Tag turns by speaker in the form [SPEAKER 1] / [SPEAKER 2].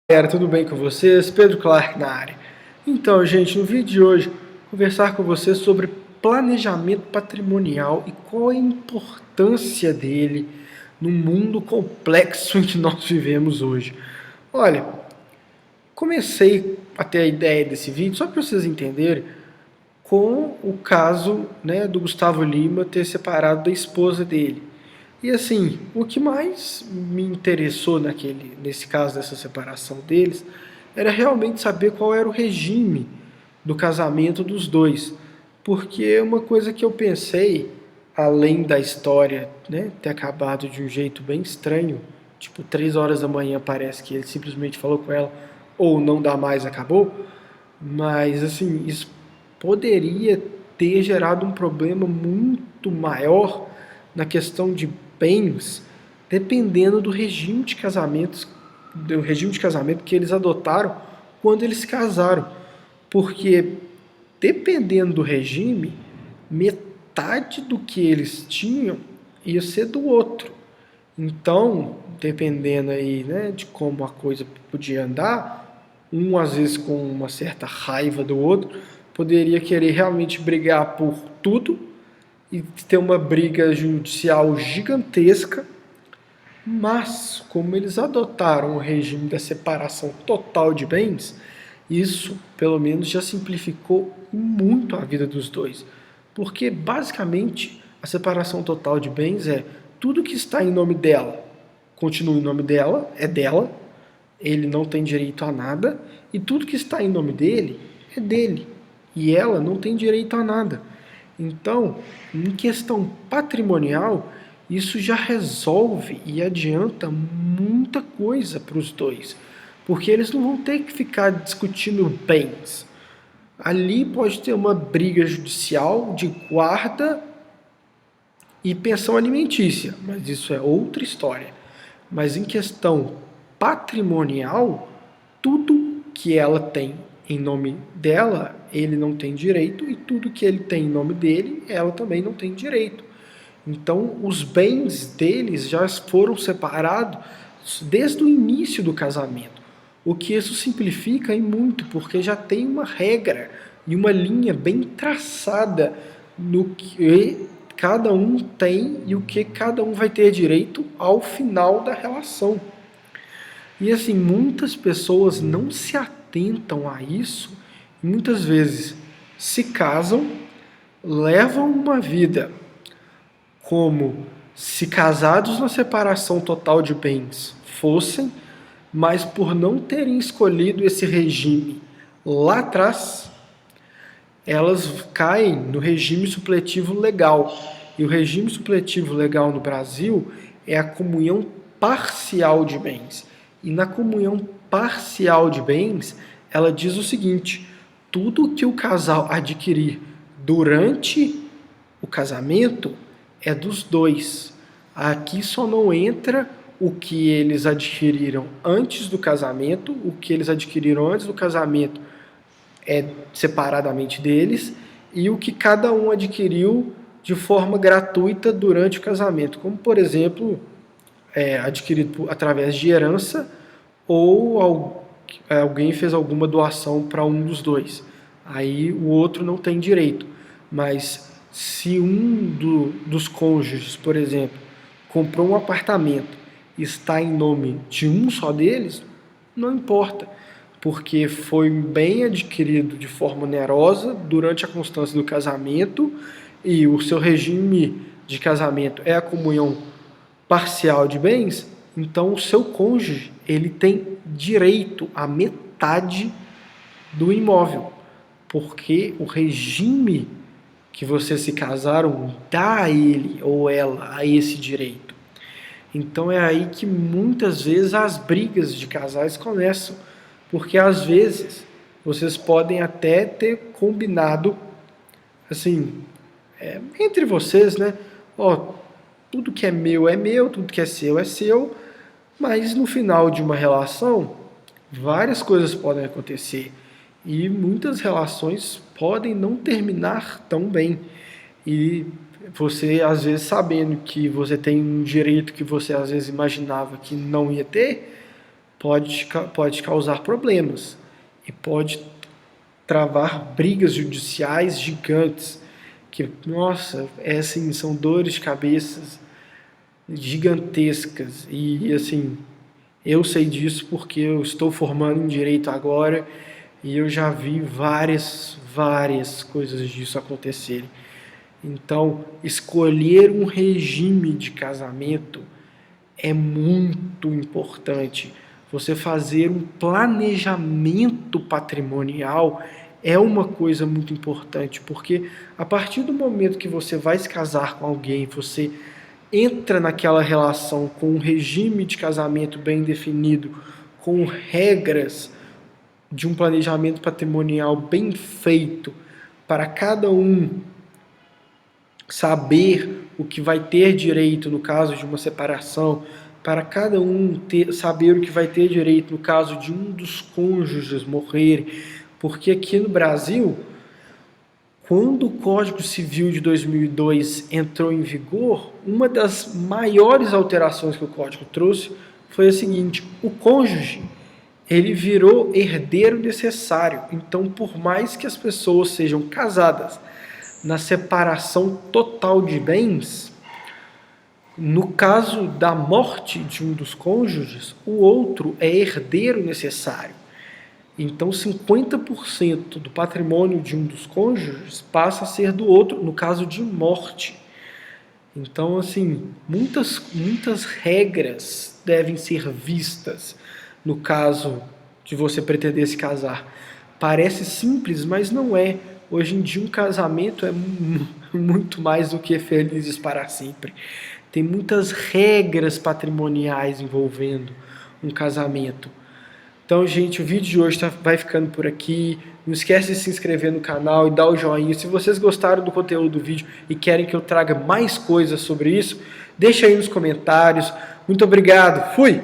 [SPEAKER 1] Galera, tudo bem com vocês? Pedro Clark na área. Então, gente, no vídeo de hoje, conversar com vocês sobre planejamento patrimonial e qual a importância dele no mundo complexo em que nós vivemos hoje. Olha, comecei a ter a ideia desse vídeo só para vocês entenderem com o caso, né, do Gustavo Lima ter separado da esposa dele. E assim, o que mais me interessou nesse caso dessa separação deles era realmente saber qual era o regime do casamento dos dois. Porque uma coisa que eu pensei, além da história, né, ter acabado de um jeito bem estranho, tipo 3 horas da manhã parece que ele simplesmente falou com ela, ou não dá mais, acabou, mas assim, isso poderia ter gerado um problema muito maior na questão de bens, dependendo do regime de casamento que eles adotaram quando eles se casaram. Porque dependendo do regime, metade do que eles tinham ia ser do outro. Então, dependendo aí, né, de como a coisa podia andar, um às vezes com uma certa raiva do outro, poderia querer realmente brigar por tudo e ter uma briga judicial gigantesca, mas como eles adotaram o regime da separação total de bens, isso pelo menos já simplificou muito a vida dos dois, porque basicamente a separação total de bens é tudo que está em nome dela continua em nome dela, é dela, ele não tem direito a nada, e tudo que está em nome dele é dele, e ela não tem direito a nada. Então, em questão patrimonial, isso já resolve e adianta muita coisa para os dois, porque eles não vão ter que ficar discutindo bens. Ali pode ter uma briga judicial de guarda e pensão alimentícia, mas isso é outra história. Mas em questão patrimonial, tudo que ela tem em nome dela, ele não tem direito, e tudo que ele tem em nome dele, ela também não tem direito. Então, os bens deles já foram separados desde o início do casamento. O que isso simplifica em muito, porque já tem uma regra e uma linha bem traçada no que cada um tem e o que cada um vai ter direito ao final da relação. E assim, muitas pessoas não se atentam a isso, e muitas vezes se casam, levam uma vida como se casados na separação total de bens fossem, mas por não terem escolhido esse regime lá atrás, elas caem no regime supletivo legal. E o regime supletivo legal no Brasil é a comunhão parcial de bens. E na comunhão parcial de bens, ela diz o seguinte: tudo que o casal adquirir durante o casamento é dos dois. Aqui só não entra o que eles adquiriram antes do casamento, o que eles adquiriram antes do casamento é separadamente deles, e o que cada um adquiriu de forma gratuita durante o casamento, como por exemplo, adquirido através de herança ou alguém fez alguma doação para um dos dois. Aí o outro não tem direito. Mas se dos cônjuges, por exemplo, comprou um apartamento e está em nome de um só deles, não importa, porque foi bem adquirido de forma onerosa durante a constância do casamento, e o seu regime de casamento é a comunhão parcial de bens, então o seu cônjuge ele tem direito à metade do imóvel, porque o regime que vocês se casaram dá a ele ou ela a esse direito. Então é aí que muitas vezes as brigas de casais começam, porque às vezes vocês podem até ter combinado assim, entre vocês, né? Ó, tudo que é meu, tudo que é seu, mas no final de uma relação, várias coisas podem acontecer e muitas relações podem não terminar tão bem. E você, às vezes, sabendo que você tem um direito que você às vezes imaginava que não ia ter, pode causar problemas e pode travar brigas judiciais gigantes, que, nossa, assim, são dores de cabeça gigantescas. E, assim, eu sei disso porque eu estou formando em direito agora e eu já vi várias coisas disso acontecerem. Então, escolher um regime de casamento é muito importante. Você fazer um planejamento patrimonial é uma coisa muito importante, porque a partir do momento que você vai se casar com alguém, você entra naquela relação com um regime de casamento bem definido, com regras de um planejamento patrimonial bem feito, para cada um saber o que vai ter direito no caso de uma separação, para cada um saber o que vai ter direito no caso de um dos cônjuges morrer, porque aqui no Brasil, quando o Código Civil de 2002 entrou em vigor, uma das maiores alterações que o Código trouxe foi a seguinte: o cônjuge, ele virou herdeiro necessário. Então, por mais que as pessoas sejam casadas na separação total de bens, no caso da morte de um dos cônjuges, o outro é herdeiro necessário. Então, 50% do patrimônio de um dos cônjuges passa a ser do outro, no caso de morte. Então, assim, muitas regras devem ser vistas no caso de você pretender se casar. Parece simples, mas não é. Hoje em dia, um casamento é muito mais do que felizes para sempre. Tem muitas regras patrimoniais envolvendo um casamento. Então, gente, o vídeo de hoje vai ficando por aqui. Não esquece de se inscrever no canal e dar o joinha. Se vocês gostaram do conteúdo do vídeo e querem que eu traga mais coisas sobre isso, deixa aí nos comentários. Muito obrigado. Fui!